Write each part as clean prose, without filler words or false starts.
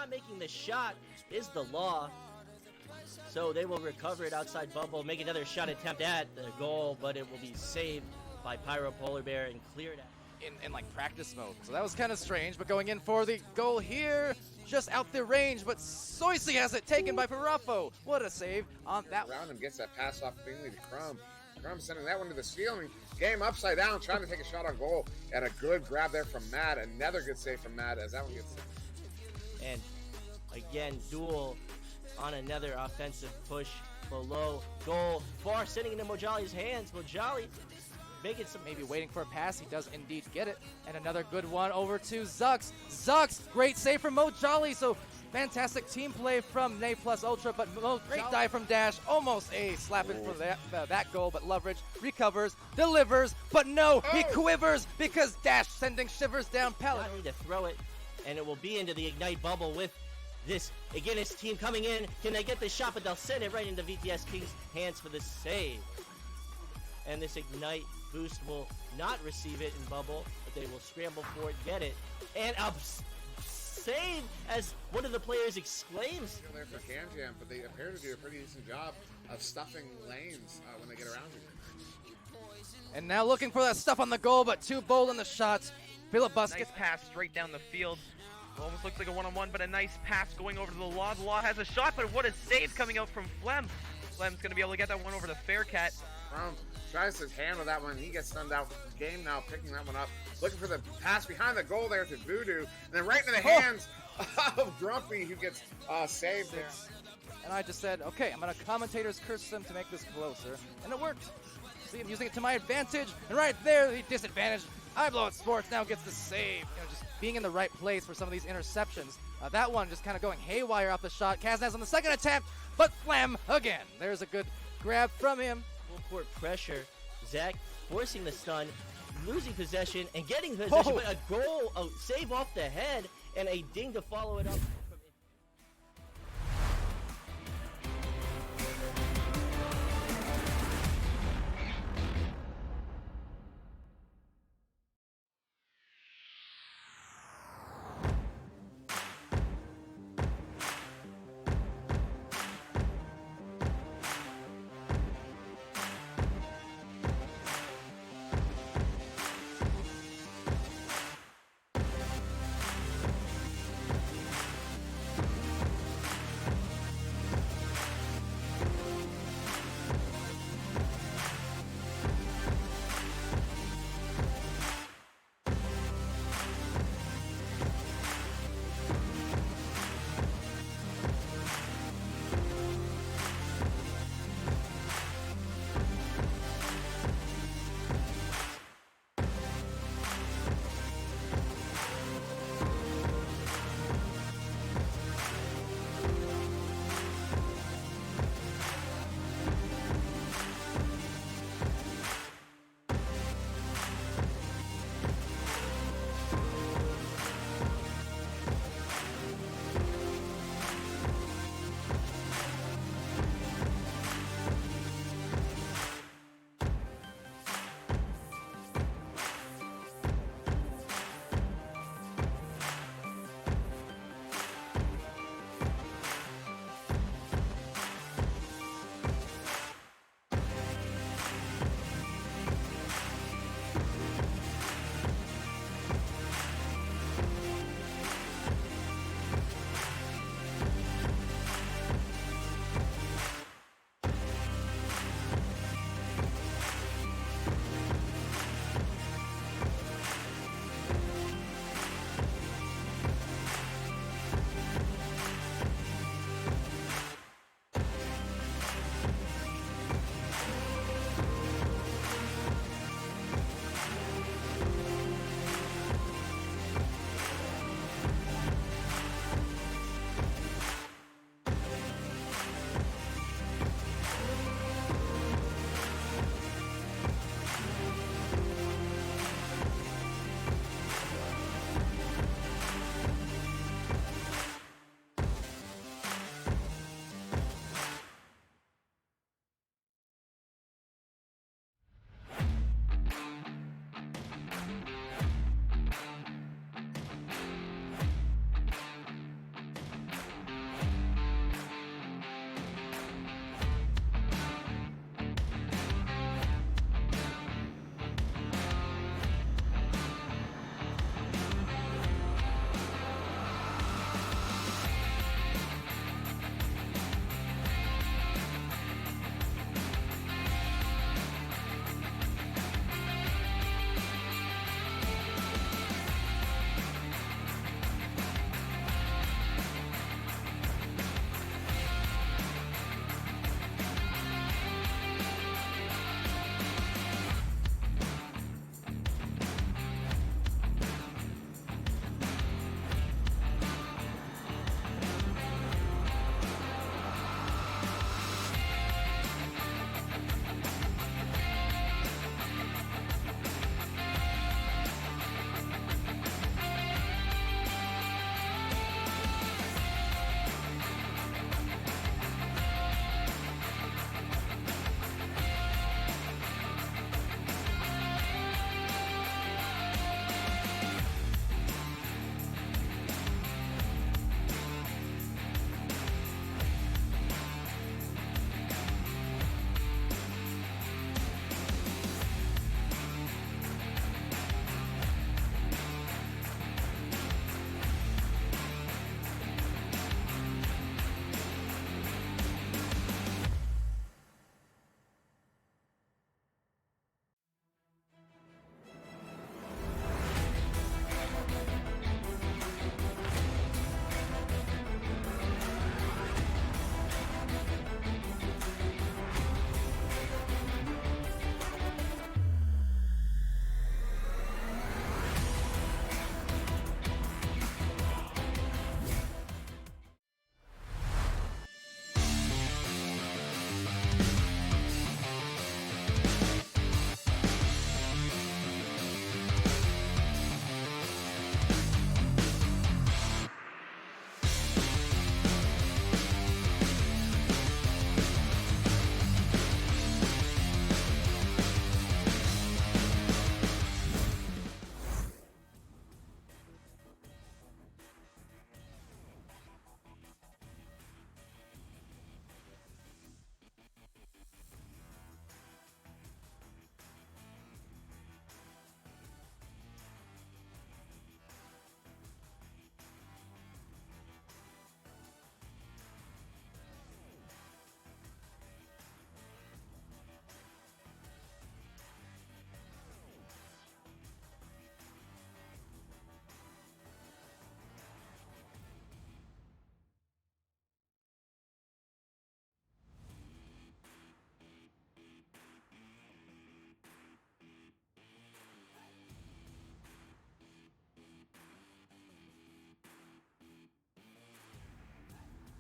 not making the shot is the law. So they will recover it outside bubble, make another shot attempt at the goal, but it will be saved by Pyro Polar Bear and cleared out. In like practice mode. So that was kind of strange, but going in for the goal here, just out the range, but Soisy has it taken by Parafo. What a save on that one. Around him, gets that pass off Bingley to Crumb. Crumb sending that one to the ceiling. Game upside down, trying to take a shot on goal. And a good grab there from Matt. Another good save from Matt as that one gets saved. And again, Duel on another offensive push below goal. Far sending into Mojali's hands. Mojali making some, maybe waiting for a pass. He does indeed get it. And another good one over to Zux. Zux, great save from Mojali. So fantastic team play from Nay Plus Ultra, but great dive from Dash. Almost a slap in for that goal, but Loveridge recovers, delivers, but no, he quivers because Dash sending shivers down Palidore. Need to throw it, and it will be into the Ignite bubble with this. Again, his team coming in. Can they get the shot? But they'll send it right into VTS King's hands for the save. And this Ignite boost will not receive it in bubble, but they will scramble for it, get it, and save as one of the players exclaims. There for Can Jam, but they appear to do a pretty decent job of stuffing lanes when they get around you. And now looking for that stuff on the goal, but too bold in the shots. Filibus nice pass straight down the field. Almost looks like a one-on-one, but a nice pass going over to the Law. The Law has a shot, but what a save coming out from Flem. Flem's going to be able to get that one over to Faircat. Tries to handle that one. He gets stunned out. Game now picking that one up. Looking for the pass behind the goal there to Voodoo. And then right into the hands of Grumpy, who gets saved there. And I just said, okay, I'm going to commentator's curse them to make this closer. And it worked. See, I'm using it to my advantage. And right there, the disadvantage. I Blow It Sports now gets the save. Just being in the right place for some of these interceptions. That one just kind of going haywire off the shot. Kaznaz on the second attempt, but Flem again. There's a good grab from him. Full court pressure. Zach forcing the stun, losing possession, and getting possession, but a goal, a save off the head, and a ding to follow it up.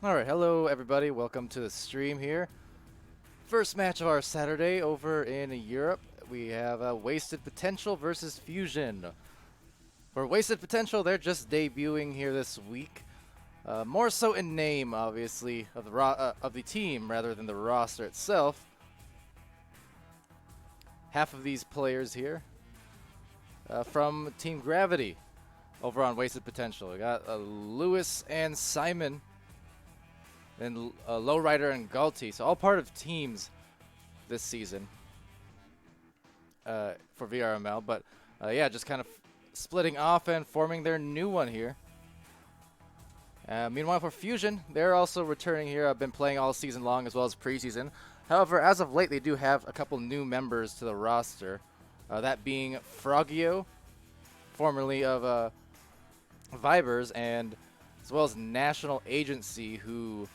Alright, hello everybody, welcome to the stream here. First match of our Saturday over in Europe. We have Wasted Potential versus Fusion. For Wasted Potential, they're just debuting here this week. More so in name, obviously, of the team rather than the roster itself. Half of these players here from Team Gravity over on Wasted Potential. We got Lewis and Simon. And Lowrider and Galti, so all part of teams this season for VRML. But yeah, just kind of splitting off and forming their new one here. Meanwhile, for Fusion, they're also returning here. I've been playing all season long as well as preseason. However, as of late, they do have a couple new members to the roster. That being Frogio, formerly of Vibers, and as well as National Agency, who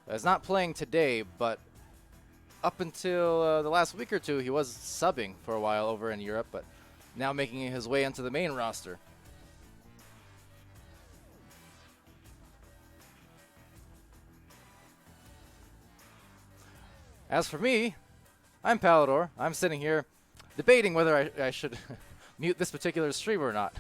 is not playing today, but up until the last week or two, he was subbing for a while over in Europe, but now making his way into the main roster. As for me, I'm Palidore. I'm sitting here debating whether I should mute this particular stream or not.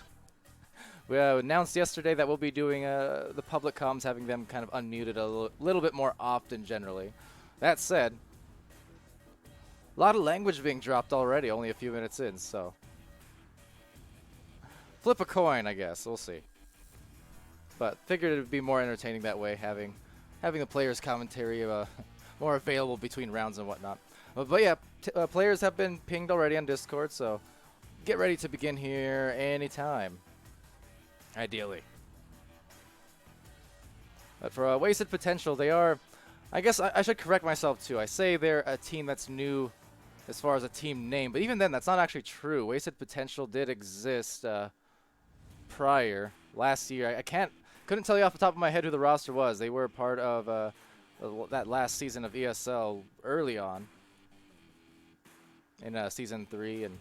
We announced yesterday that we'll be doing the public comms, having them kind of unmuted a little bit more often generally. That said, a lot of language being dropped already, only a few minutes in, so. Flip a coin, I guess. We'll see. But figured it would be more entertaining that way, having the players' commentary more available between rounds and whatnot. But yeah, players have been pinged already on Discord, so get ready to begin here anytime. Ideally. But for Wasted Potential, they are, I guess I should correct myself too. I say they're a team that's new as far as a team name, but even then, that's not actually true. Wasted Potential did exist prior, last year. I couldn't tell you off the top of my head who the roster was. They were part of that last season of ESL early on in season 3, and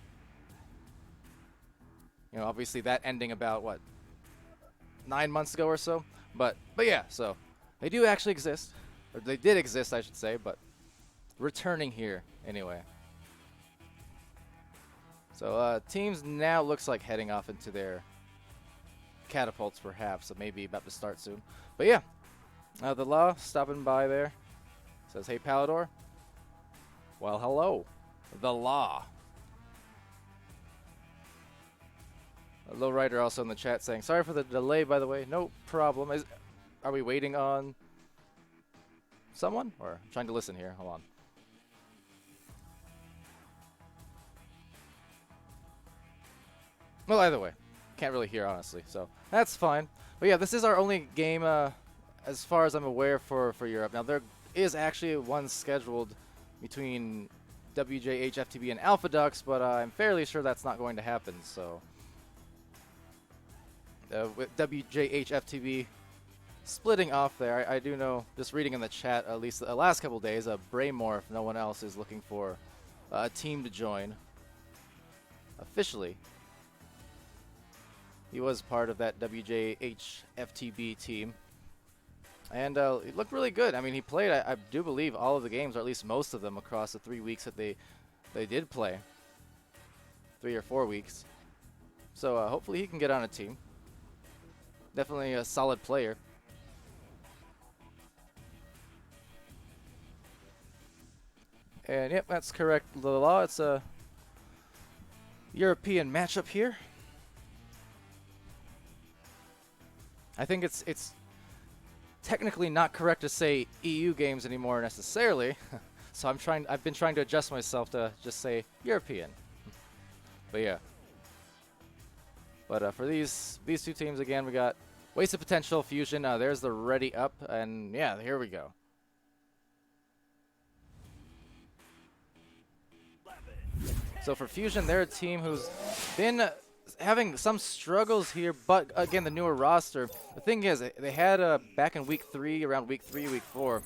you know, obviously that ending about what, 9 months ago or so. But yeah, so they do actually exist, or they did exist, I should say, but returning here anyway. So teams now looks like heading off into their catapults perhaps, so maybe about to start soon. But yeah, the Law stopping by there. Says, hey Palidore. Well, hello, the Law. Lowrider also in the chat saying, sorry for the delay, by the way. No problem. Are we waiting on someone? Or I'm trying to listen here. Hold on. Well, either way. Can't really hear, honestly, so that's fine. But yeah, this is our only game, as far as I'm aware, for Europe. Now, there is actually one scheduled between WJH, FTB, and Alpha Ducks, but I'm fairly sure that's not going to happen, so. With WJH, FTB splitting off there, I do know, just reading in the chat, at least the last couple days, Braymore, if no one else is looking for a team to join officially. He was part of that WJH FTB team. And it looked really good. I mean, he played, I do believe, all of the games, or at least most of them, across the 3 weeks that they did play. 3 or 4 weeks. So hopefully he can get on a team. Definitely a solid player. And yep, that's correct, the Law. It's a European matchup here. I think it's technically not correct to say EU games anymore necessarily. So I've been trying to adjust myself to just say European. But yeah. But for these two teams again, we got Wasted Potential, Fusion. There's the ready up, and yeah, here we go. So for Fusion, they're a team who's been having some struggles here, but again, the newer roster. The thing is, they had back in week 3, around week 3, week 4,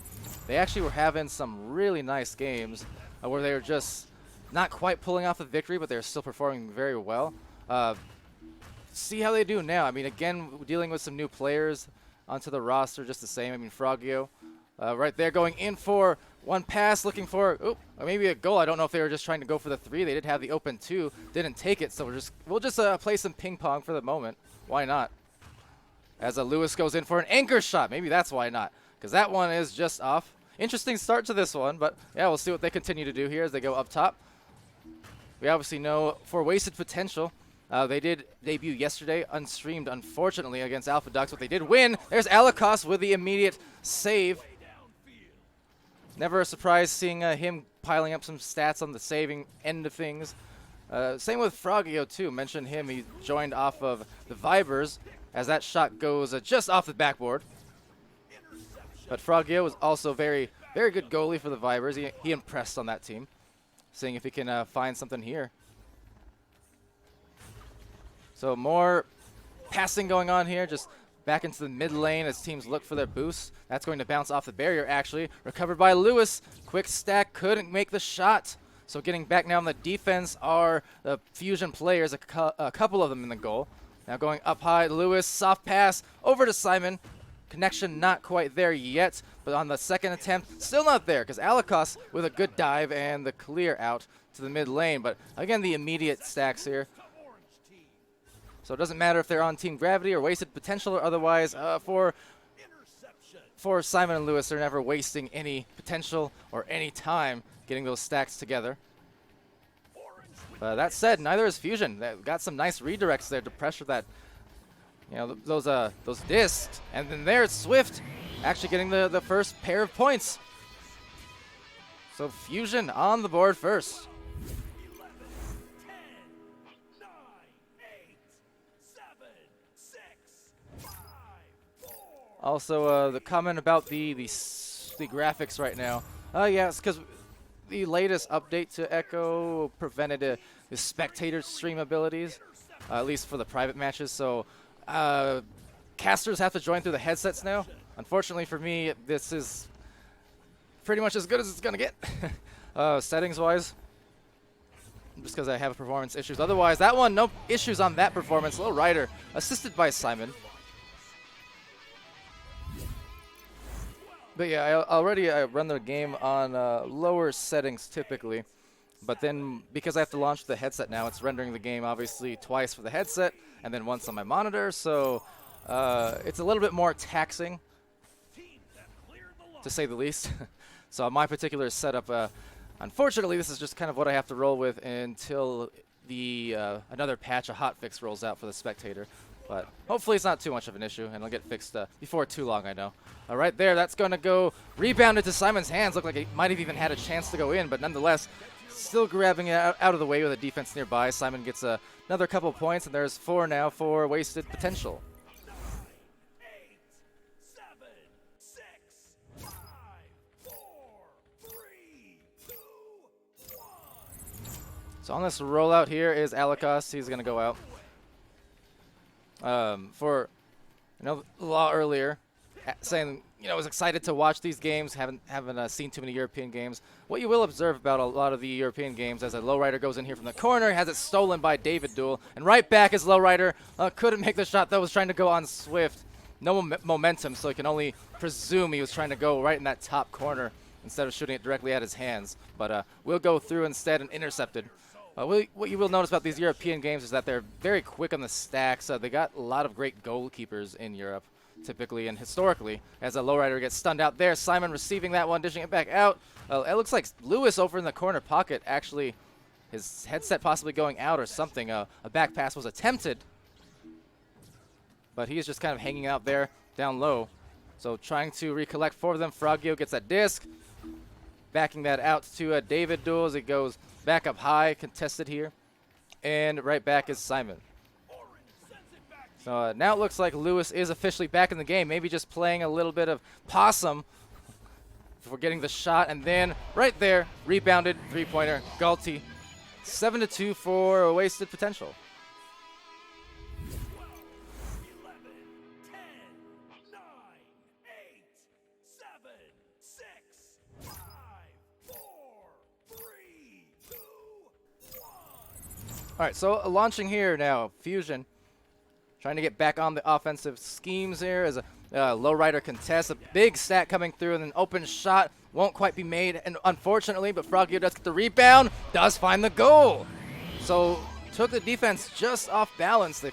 they actually were having some really nice games where they were just not quite pulling off the victory, but they're still performing very well. See how they do now. I mean, again, dealing with some new players onto the roster just the same. I mean, Frogio, Right there going in for one pass, looking for maybe a goal. I don't know if they were just trying to go for the 3. They did have the open 2, didn't take it, so we'll just play some ping pong for the moment. Why not? As Lewis goes in for an anchor shot. Maybe that's why not, because that one is just off. Interesting start to this one, but yeah, we'll see what they continue to do here as they go up top. We obviously know for Wasted Potential, they did debut yesterday, unstreamed, unfortunately, against Alpha Ducks, but they did win. There's Alikos with the immediate save. Never a surprise seeing him piling up some stats on the saving end of things. Same with Frogio, too. Mentioned him. He joined off of the Vibers as that shot goes just off the backboard. But Frogio was also very, very good goalie for the Vibers. He impressed on that team. Seeing if he can find something here. So more passing going on here, just back into the mid lane as teams look for their boosts. That's going to bounce off the barrier, actually. Recovered by Lewis. Quick stack, couldn't make the shot. So getting back now on the defense are the Fusion players, a couple of them in the goal. Now going up high, Lewis, soft pass, over to Simon. Connection not quite there yet, but on the second attempt, still not there, because Alikos with a good dive and the clear out to the mid lane. But again, the immediate stacks here. So it doesn't matter if they're on Team Gravity or Wasted Potential or otherwise. For Simon and Lewis, they're never wasting any potential or any time getting those stacks together. That said, neither is Fusion. They got some nice redirects there to pressure that. You know, those discs, and then there's Swift actually getting the first pair of points. So Fusion on the board first. 11, 10, 9, 8, 7, 6, 5, 4. Also, the comment about the graphics right now. Yes, because the latest update to Echo prevented the spectator stream abilities, at least for the private matches. So. Casters have to join through the headsets now. Unfortunately for me, this is pretty much as good as it's going to get, settings-wise, just because I have performance issues. Otherwise, that one, no issues on that performance. Low rider, assisted by Simon. But yeah, I run the game on lower settings typically. But then, because I have to launch the headset now, it's rendering the game obviously twice for the headset and then once on my monitor. So it's a little bit more taxing, to say the least. So on my particular setup, unfortunately, this is just kind of what I have to roll with until the another patch, a hotfix, rolls out for the spectator. But hopefully it's not too much of an issue, and it'll get fixed before too long, I know. Right there, that's going to go rebounded to Simon's hands. Looked like it might have even had a chance to go in, but nonetheless, still grabbing it out of the way with a defense nearby. Simon gets another couple points, and there's 4 now for Wasted Potential. 9, 8, 7, 6, 5, 4, 3, 2, 1. So on this rollout here is Alikos. He's going to go out. For a lot earlier, saying was excited to watch these games. Haven't seen too many European games. What you will observe about a lot of the European games, as a lowrider goes in here from the corner, has it stolen by David Duel, and right back is lowrider. Couldn't make the shot that was trying to go on Swift. No momentum, so you can only presume he was trying to go right in that top corner instead of shooting it directly at his hands. But we'll go through instead and intercepted. What you will notice about these European games is that they're very quick on the stacks. They got a lot of great goalkeepers in Europe, typically and historically, as a lowrider gets stunned out there. Simon receiving that one, dishing it back out. It looks like Lewis over in the corner pocket, actually his headset possibly going out or something. A back pass was attempted, but he's just kind of hanging out there down low. So trying to recollect for them. Frogio gets that disc, backing that out to David Duel as it goes back up high, contested here. And right back is Simon. So now it looks like Lewis is officially back in the game, maybe just playing a little bit of possum before getting the shot. And then right there, rebounded, three-pointer, Galti. 7-2 for Wasted Potential. 12, 11, 10, 9, 8, 7, 6, 5, 4, 3, 2, 1. All right, so launching here now, Fusion. Trying to get back on the offensive schemes here as Lowrider contest, a big stack coming through, and an open shot won't quite be made, and unfortunately, but Frogio does get the rebound, does find the goal. So took the defense just off balance.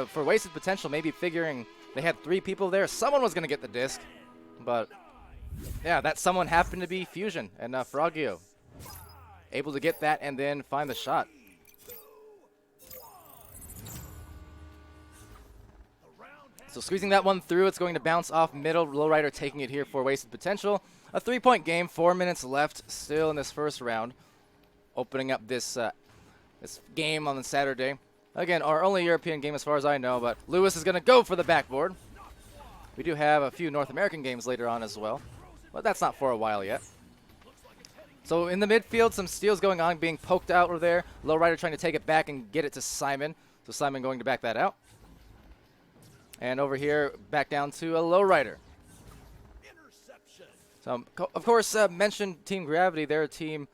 For wasted potential, maybe figuring they had 3 people there, someone was going to get the disc, but yeah, that someone happened to be Fusion, and Frogio able to get that and then find the shot. So squeezing that one through, it's going to bounce off middle. Lowrider taking it here for wasted potential. A 3-point game, 4 minutes left still in this first round. Opening up this this game on the Saturday. Again, our only European game as far as I know, but Lewis is going to go for the backboard. We do have a few North American games later on as well, but that's not for a while yet. So in the midfield, some steals going on, being poked out over there. Lowrider trying to take it back and get it to Simon. So Simon going to back that out. And over here, back down to a Lowrider. So, of course, mentioned Team Gravity. They're a team,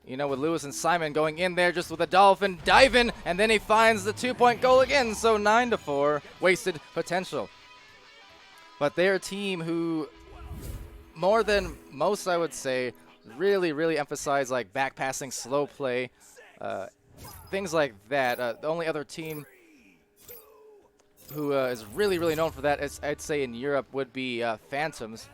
you know, with Lewis and Simon going in there just with a dolphin diving, and then he finds the 2-point goal again. So 9-4, wasted potential. But they're a team who, more than most, I would say, really emphasize like back passing, slow play, things like that. The only other team who is really known for that, I'd say in Europe, would be Phantoms.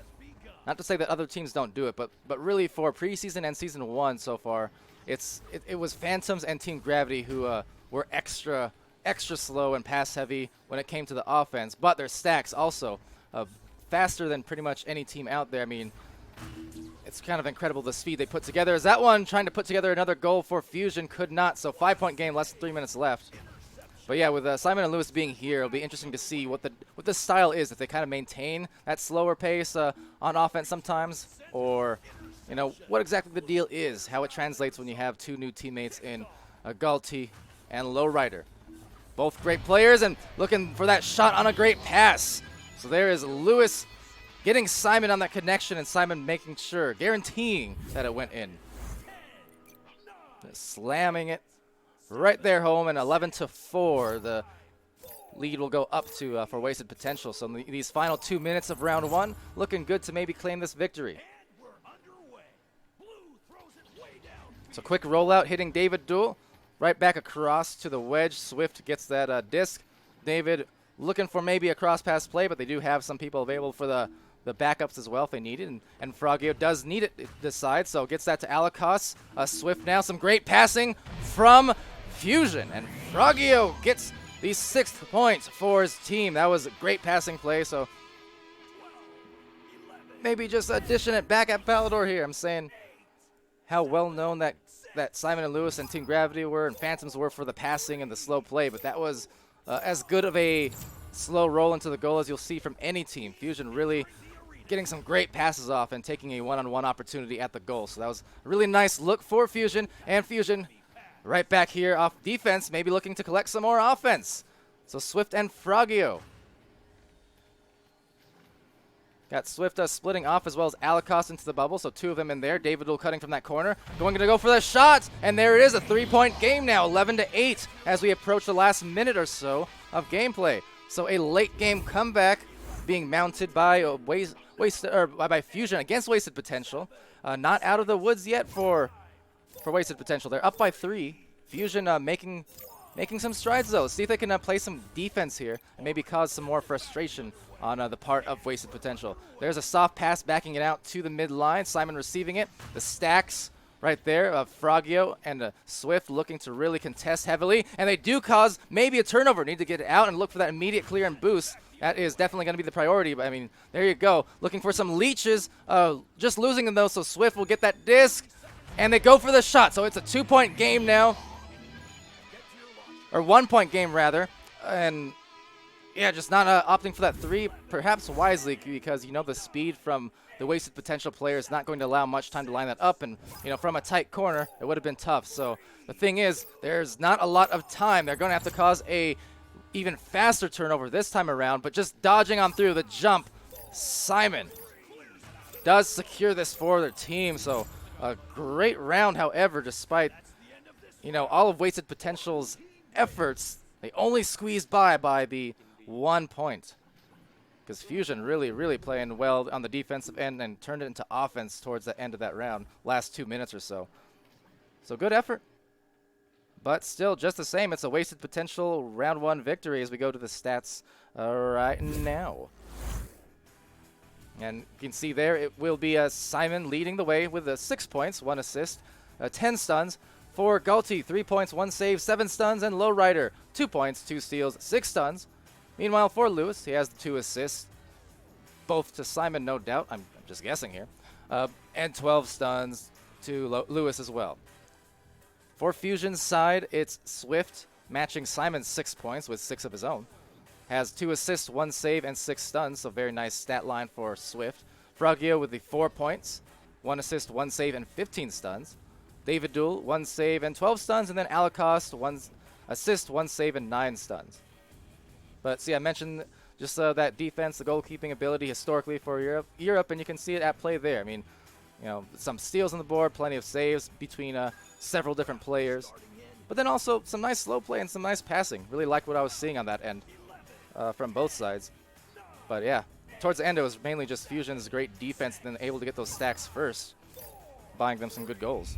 Not to say that other teams don't do it, but really for preseason and season 1 so far, it was Phantoms and Team Gravity who were extra slow and pass heavy when it came to the offense. But their stacks also faster than pretty much any team out there. I mean, it's kind of incredible the speed they put together. As that one trying to put together another goal for Fusion could not. So 5-point game, less than 3 minutes left. But yeah, with Simon and Lewis being here, it'll be interesting to see what the style is. If they kind of maintain that slower pace on offense sometimes, or you know what exactly the deal is, how it translates when you have 2 new teammates in Galti and Lowrider. Both great players and looking for that shot on a great pass. So there is Lewis getting Simon on that connection, and Simon making sure, guaranteeing that it went in. Slamming it right there home, and 11-4. The lead will go up to for wasted potential. So these final 2 minutes of round 1, looking good to maybe claim this victory. So quick rollout, hitting David Duel. Right back across to the wedge. Swift gets that disc. David looking for maybe a cross-pass play, but they do have some people available for the backups as well if they need it. And Frogio does need it this side, so gets that to Alikos. Swift now, some great passing from Fusion. And Frogio gets the 6th point for his team. That was a great passing play, so maybe just dishing it back at Palidore here. I'm saying how well known that Simon and Lewis and Team Gravity were and Phantoms were for the passing and the slow play, but that was as good of a slow roll into the goal as you'll see from any team. Fusion really getting some great passes off and taking a one-on-one opportunity at the goal. So that was a really nice look for Fusion, and Fusion right back here off defense, maybe looking to collect some more offense. So Swift and Frogio. Got Swift splitting off as well as Alikos into the bubble, so 2 of them in there. David will cutting from that corner. Going to go for the shot, and there it is, a 3-point game now, 11-8 as we approach the last minute or so of gameplay. So a late game comeback being mounted by by Fusion against wasted potential. Not out of the woods yet for wasted potential. They're up by 3. Fusion making some strides though. See if they can play some defense here and maybe cause some more frustration on the part of wasted potential. There's a soft pass backing it out to the midline. Simon receiving it. The stacks right there of Frogio and Swift looking to really contest heavily, and they do cause maybe a turnover. Need to get it out and look for that immediate clear and boost. That is definitely going to be the priority, but I mean, there you go. Looking for some leeches, just losing them though, so Swift will get that disc, and they go for the shot. So it's a 2-point game now, or 1-point game rather, and yeah, just not opting for that 3, perhaps wisely, because you know the speed from the wasted potential player is not going to allow much time to line that up, and you know from a tight corner it would have been tough. So the thing is, there's not a lot of time. They're going to have to cause a even faster turnover this time around, but just dodging on through the jump. Simon does secure this for their team. So a great round, however, despite you know all of wasted potential's efforts, they only squeezed by the 1 point. because Fusion really playing well on the defensive end and turned it into offense towards the end of that round, last 2 minutes or so. So good effort. But still, just the same, it's a wasted potential round 1 victory as we go to the stats right now. And you can see there, it will be Simon leading the way with 6 points, 1 assist, 10 stuns. For Galti, 3 points, 1 save, 7 stuns, and Lowrider, 2 points, 2 steals, 6 stuns. Meanwhile, for Lewis, he has the 2 assists, both to Simon, no doubt. I'm just guessing here. And 12 stuns to Lewis as well. For Fusion's side, it's Swift, matching Simon's 6 points with 6 of his own. Has 2 assists, 1 save, and 6 stuns, so very nice stat line for Swift. Frogio with the 4 points, 1 assist, 1 save, and 15 stuns. David Duel, 1 save and 12 stuns, and then Alacost, 1 assist, 1 save, and 9 stuns. But see, I mentioned just that defense, the goalkeeping ability historically for Europe, and you can see it at play there. I mean, you know, some steals on the board, plenty of saves between several different players. But then also some nice slow play and some nice passing. Really like what I was seeing on that end from both sides. But yeah, towards the end, it was mainly just Fusion's great defense and then able to get those stacks first, buying them some good goals.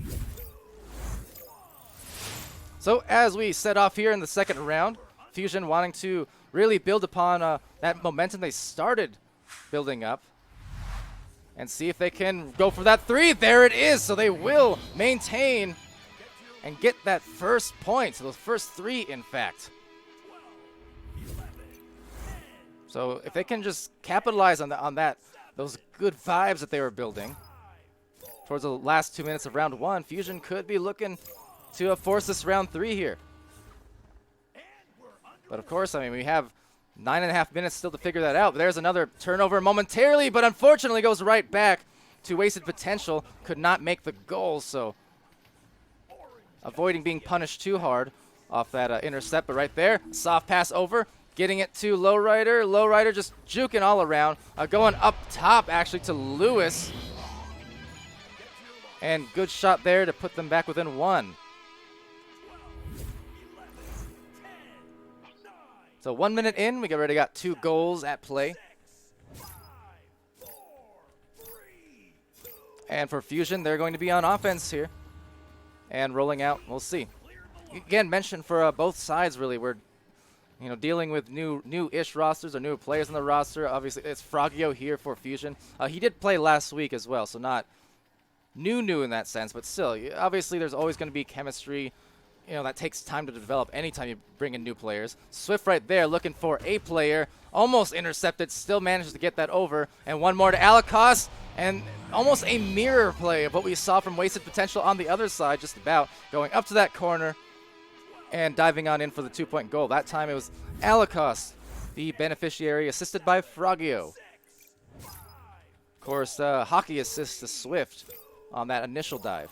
So as we set off here in the second round, Fusion wanting to really build upon that momentum they started building up and see if they can go for that 3. There it is. So they will maintain and get that first point. So those first 3, in fact. So if they can just capitalize on that, those good vibes that they were building towards the last 2 minutes of round 1, Fusion could be looking to force this round 3 here. But of course, I mean, we have 9.5 minutes still to figure that out. But there's another turnover momentarily, but unfortunately goes right back to wasted potential. Could not make the goal, so avoiding being punished too hard off that intercept. But right there, soft pass over, getting it to Lowrider. Lowrider just juking all around, going up top actually to Lewis. And good shot there to put them back within 1. So 1 minute in, we already got 2 goals at play. And for Fusion, they're going to be on offense here. And rolling out, we'll see. Again, mentioned for both sides, really, we're dealing with new-ish rosters or new players on the roster. Obviously, it's Frogio here for Fusion. He did play last week as well, so not new in that sense, but still, obviously there's always going to be chemistry. That takes time to develop anytime you bring in new players. Swift right there looking for a player. Almost intercepted, still manages to get that over. And 1 more to Alacost. And almost a mirror play of what we saw from wasted potential on the other side, just about. Going up to that corner and diving on in for the 2-point goal. That time it was Alacost, the beneficiary, assisted by Frogio. Of course, hockey assist to Swift on that initial dive.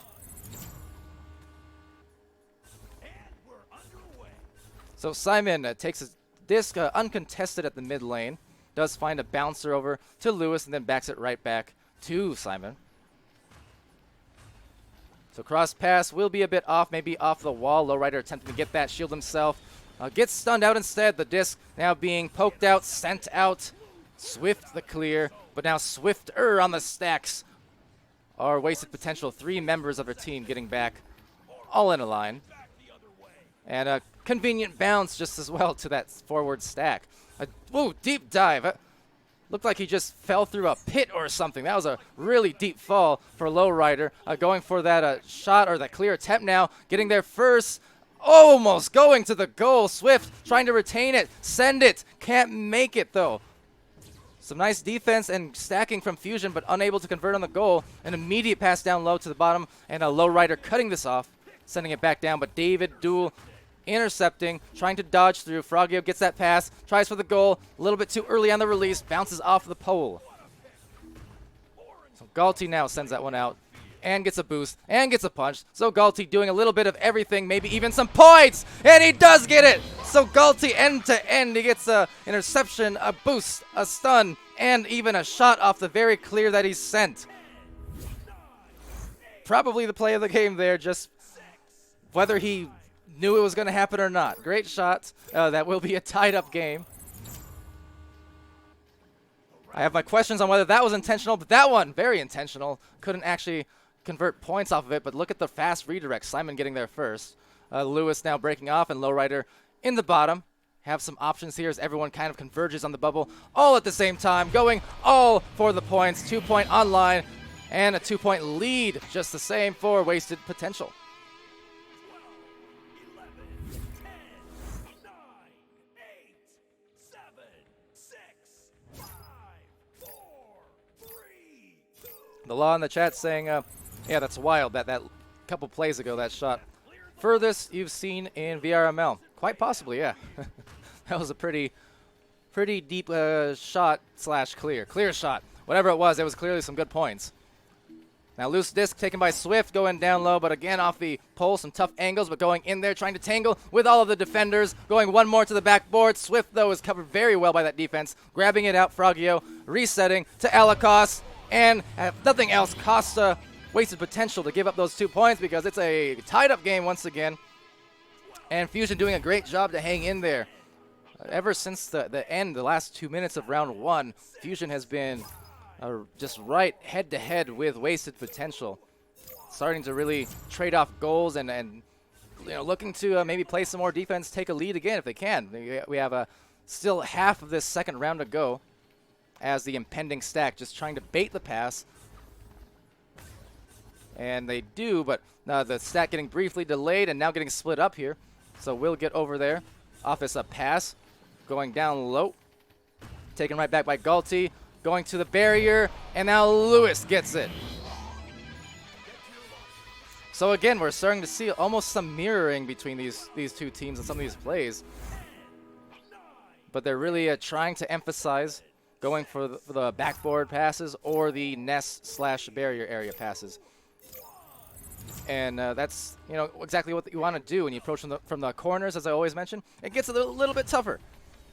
So Simon takes his disc uncontested at the mid lane, does find a bouncer over to Lewis, and then backs it right back to Simon. So cross pass will be a bit off, maybe off the wall. Lowrider attempting to get that, shield himself. Gets stunned out instead. The disc now being poked out, sent out. Swift the clear, but now Swifter on the stacks. Our wasted potential, 3 members of our team getting back all in a line. And a convenient bounce just as well to that forward stack. Whoa, deep dive. Looked like he just fell through a pit or something. That was a really deep fall for Lowrider. Going for that shot or that clear attempt now. Getting there first. Almost going to the goal. Swift trying to retain it. Send it. Can't make it though. Some nice defense and stacking from Fusion, but unable to convert on the goal. An immediate pass down low to the bottom. And a Lowrider cutting this off. Sending it back down, but David Duel intercepting, trying to dodge through. Frogio gets that pass, tries for the goal, a little bit too early on the release, bounces off the pole. So Galti now sends that one out and gets a boost and gets a punch. So Galti doing a little bit of everything, maybe even some points, and he does get it. So Galti end to end, he gets a interception, a boost, a stun, and even a shot off the very clear that he sent. Probably the play of the game there, just whether he knew it was going to happen or not. Great shot. That will be a tied-up game. I have my questions on whether that was intentional, but that one, very intentional. Couldn't actually convert points off of it, but look at the fast redirect. Simon getting there first. Lewis now breaking off, and Lowrider in the bottom. Have some options here as everyone kind of converges on the bubble all at the same time, going all for the points. 2-point online and a 2-point lead, just the same for Wasted Potential. 11, 10, 9, 8, 7, 6, 5, 4, 3, 2. The law in the chat saying, yeah, that's wild. That couple plays ago, that shot. Furthest you've seen in VRML. Quite possibly, yeah. That was a pretty deep shot / clear shot. Whatever it was clearly some good points. Now loose disc taken by Swift, going down low, but again off the pole, some tough angles, but going in there, trying to tangle with all of the defenders. Going one more to the backboard. Swift, though, is covered very well by that defense. Grabbing it out, Frogio, resetting to Alakos, and nothing else costs Wasted Potential to give up those 2 points because it's a tied-up game once again. And Fusion doing a great job to hang in there. Ever since the end, the last 2 minutes of round 1, Fusion has been just right head-to-head with Wasted Potential. Starting to really trade off goals and looking to maybe play some more defense, take a lead again if they can. We have still half of this second round to go as the impending stack just trying to bait the pass. And they do, but the stack getting briefly delayed and now getting split up here. So we'll get over there. Off this pass. Going down low. Taken right back by Galti. Going to the barrier. And now Lewis gets it. So again, we're starting to see almost some mirroring between these two teams and some of these plays. But they're really trying to emphasize going for the backboard passes or the nest / barrier area passes. And that's exactly what you want to do when you approach from the corners, as I always mention. It gets a little bit tougher.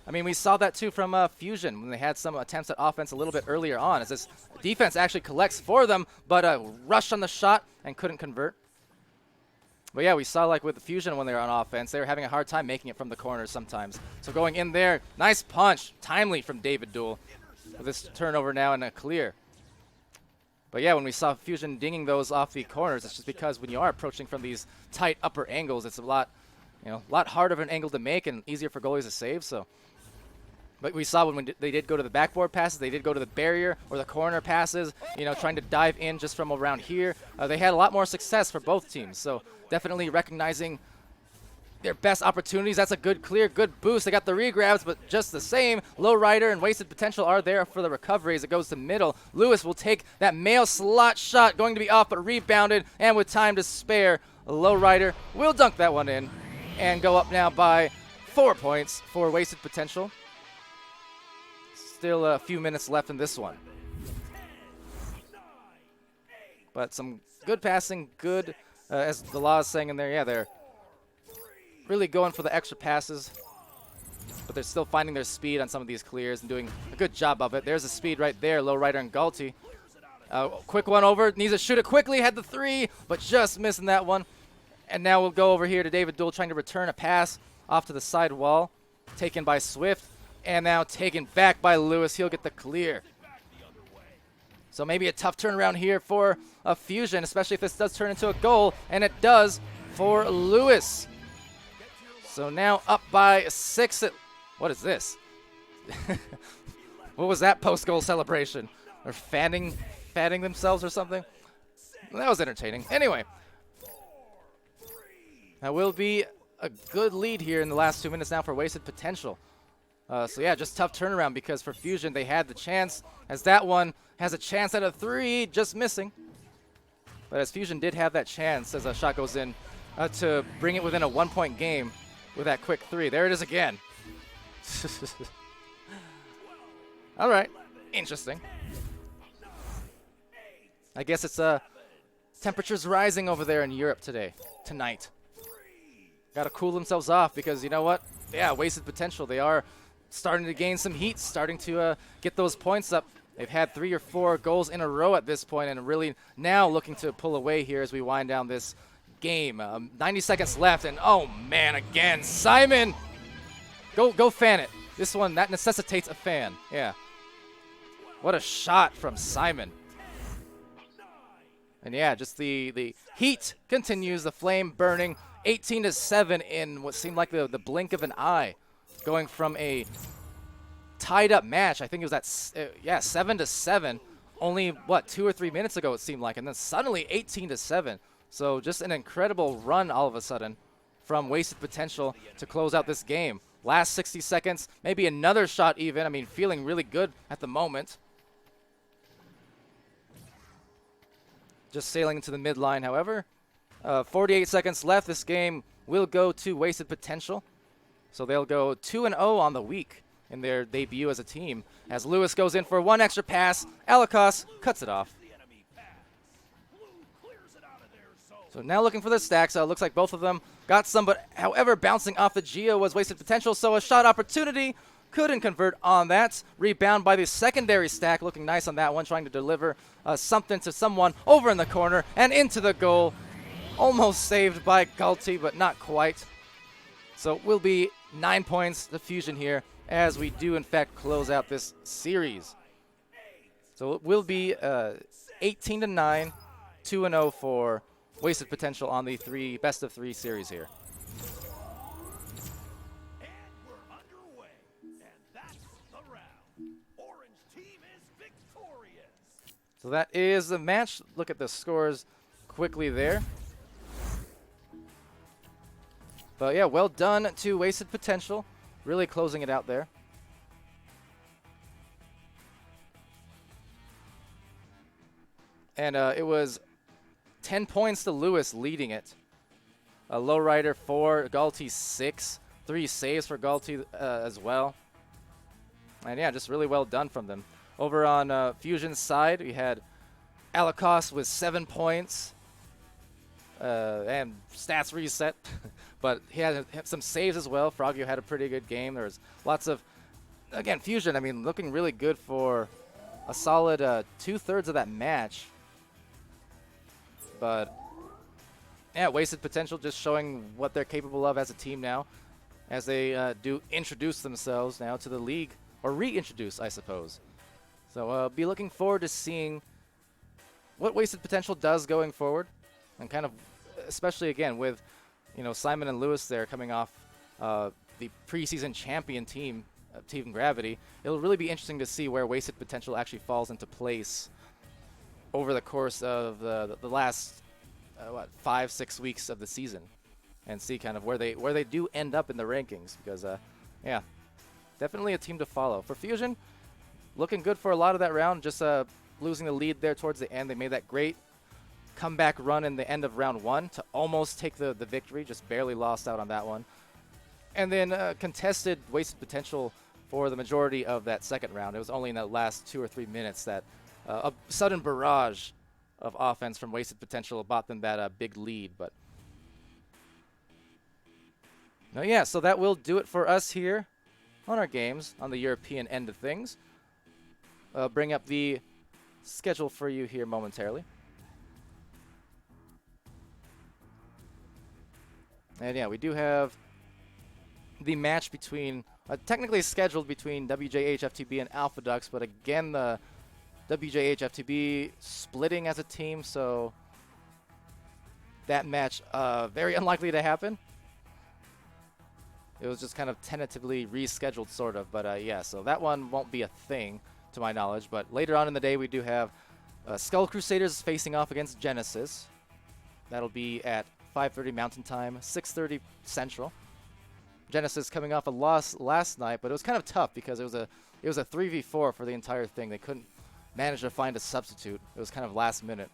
I mean, we saw that too from Fusion when they had some attempts at offense a little bit earlier on, as this defense actually collects for them, but rushed on the shot and couldn't convert. But yeah, we saw like with the Fusion when they were on offense, they were having a hard time making it from the corners sometimes. So going in there, nice punch, timely from David Duel. With this turnover now and a clear. But yeah, when we saw Fusion dinging those off the corners, it's just because when you are approaching from these tight upper angles, it's a lot harder of an angle to make and easier for goalies to save. So, but we saw when they did go to the backboard passes, they did go to the barrier or the corner passes, trying to dive in just from around here. They had a lot more success for both teams. So definitely recognizing their best opportunities. That's a good clear, good boost. They got the regrabs, but just the same, Lowrider and Wasted Potential are there for the recovery as it goes to middle. Lewis will take that mail slot shot, going to be off, but rebounded, and with time to spare, Lowrider will dunk that one in and go up now by 4 points for Wasted Potential. Still a few minutes left in this one. But some good passing, good, as the law is saying in there, yeah, they're really going for the extra passes, but they're still finding their speed on some of these clears and doing a good job of it. There's the speed right there, Lowrider and Galti. Quick one over, needs to shoot it quickly, had the 3, but just missing that one. And now we'll go over here to David Duel trying to return a pass off to the side wall, taken by Swift, and now taken back by Lewis. He'll get the clear. So maybe a tough turnaround here for a Fusion, especially if this does turn into a goal, and it does for Lewis. So now up by 6. What is this? What was that post-goal celebration? Or fanning themselves or something? That was entertaining. Anyway, that will be a good lead here in the last 2 minutes now for Wasted Potential. So yeah, just tough turnaround because for Fusion they had the chance, as that one has a chance at a 3, just missing. But as Fusion did have that chance as a shot goes in to bring it within a 1-point game with that quick 3. There it is again. All right, interesting. I guess it's temperatures rising over there in Europe tonight. Got to cool themselves off because you know what? Yeah, Wasted Potential. They are starting to gain some heat, starting to get those points up. They've had 3 or 4 goals in a row at this point and really now looking to pull away here as we wind down this game. 90 seconds left, and oh man, again, Simon, go fan it. This one, that necessitates a fan. Yeah. What a shot from Simon. And yeah, just the heat continues, the flame burning. 18-7 in what seemed like the blink of an eye. Going from a tied up match, I think it was at 7-7. Only, what, 2 or 3 minutes ago it seemed like. And then suddenly 18-7. So just an incredible run all of a sudden from Wasted Potential to close out this game. Last 60 seconds, maybe another shot even. I mean, feeling really good at the moment. Just sailing into the midline, however. 48 seconds left. This game will go to Wasted Potential. So they'll go 2-0 on the week in their debut as a team. As Lewis goes in for one extra pass, Alikos cuts it off. So now looking for the stacks. Looks like both of them got some, but however, bouncing off the Geo was Wasted Potential, so a shot opportunity. Couldn't convert on that. Rebound by the secondary stack. Looking nice on that one, trying to deliver something to someone over in the corner and into the goal. Almost saved by Galti, but not quite. So it will be 9 points to Fusion here as we do, in fact, close out this series. So it will be 18-9, 2-0 for Wasted Potential on the best of 3 series here. And we're underway. And that's the round. Orange team is victorious. So that is the match. Look at the scores quickly there. But yeah, well done to Wasted Potential. Really closing it out there. And it was 10 points to Lewis leading it. A lowrider 4, Galti 6. 3 saves for Galti as well. And yeah, just really well done from them. Over on Fusion's side, we had Alikos with 7 points. And stats reset. But he had some saves as well. Frogio had a pretty good game. There was lots of, again, Fusion, I mean, looking really good for a solid 2/3 of that match. But, yeah, Wasted Potential just showing what they're capable of as a team now as they do introduce themselves now to the league, or reintroduce, I suppose. So be looking forward to seeing what Wasted Potential does going forward, and kind of, especially again with, you know, Simon and Lewis there coming off the preseason champion team, Team Gravity. It'll really be interesting to see where Wasted Potential actually falls into place over the course of the last 5-6 weeks of the season, and see kind of where they do end up in the rankings, because yeah, definitely a team to follow. For Fusion, looking good for a lot of that round, just losing the lead there towards the end. They made that great comeback run in the end of round 1 to almost take the victory, just barely lost out on that one. And then contested Wasted Potential for the majority of that second round. It was only in the last 2 or 3 minutes that a sudden barrage of offense from Wasted Potential bought them that big lead. But no, yeah, so that will do it for us here on our games on the European end of things. Bring up the schedule for you here momentarily. And yeah, we do have the match between, technically scheduled between WJHFTB and Alpha Ducks, but again, the WJHFTB splitting as a team, so that match very unlikely to happen. It was just kind of tentatively rescheduled, sort of, but yeah, so that one won't be a thing, to my knowledge. But later on in the day, we do have Skull Crusaders facing off against Genesis. That'll be at 5:30 Mountain Time, 6:30 Central. Genesis coming off a loss last night, but it was kind of tough because it was a 3v4 for the entire thing. They couldn't manage to find a substitute. It was kind of last minute.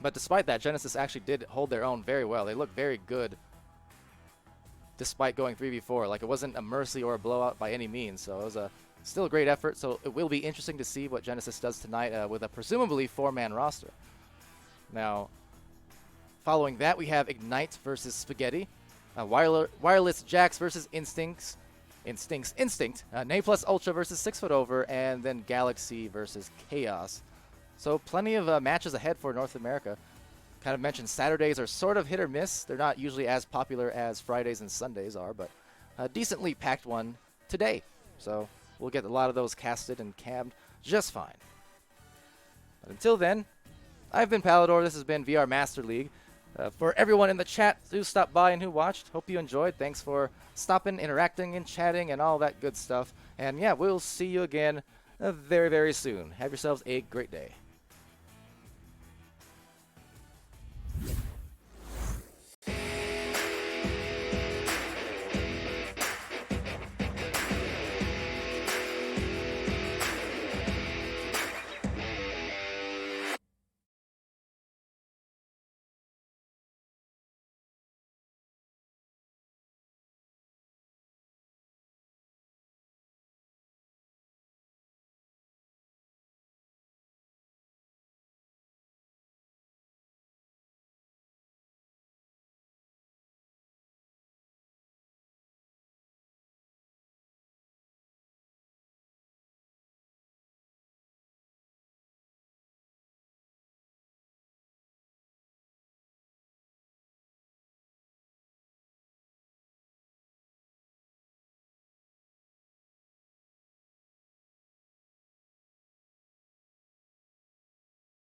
But despite that, Genesis actually did hold their own very well. They looked very good despite going 3v4. Like, it wasn't a mercy or a blowout by any means, so it was still a great effort. So it will be interesting to see what Genesis does tonight with a presumably 4-man roster. Now, following that, we have Ignite versus Spaghetti. Wireless Jax versus Instinct. Nay Plus Ultra versus 6 Foot Over. And then Galaxy versus Chaos. So plenty of matches ahead for North America. Kind of mentioned Saturdays are sort of hit or miss. They're not usually as popular as Fridays and Sundays are, but a decently packed one today. So we'll get a lot of those casted and cabbed just fine. But until then, I've been Palidore. This has been VR Master League. For everyone in the chat who stopped by and who watched, hope you enjoyed. Thanks for stopping, interacting, and chatting, and all that good stuff. And yeah, we'll see you again very, very soon. Have yourselves a great day.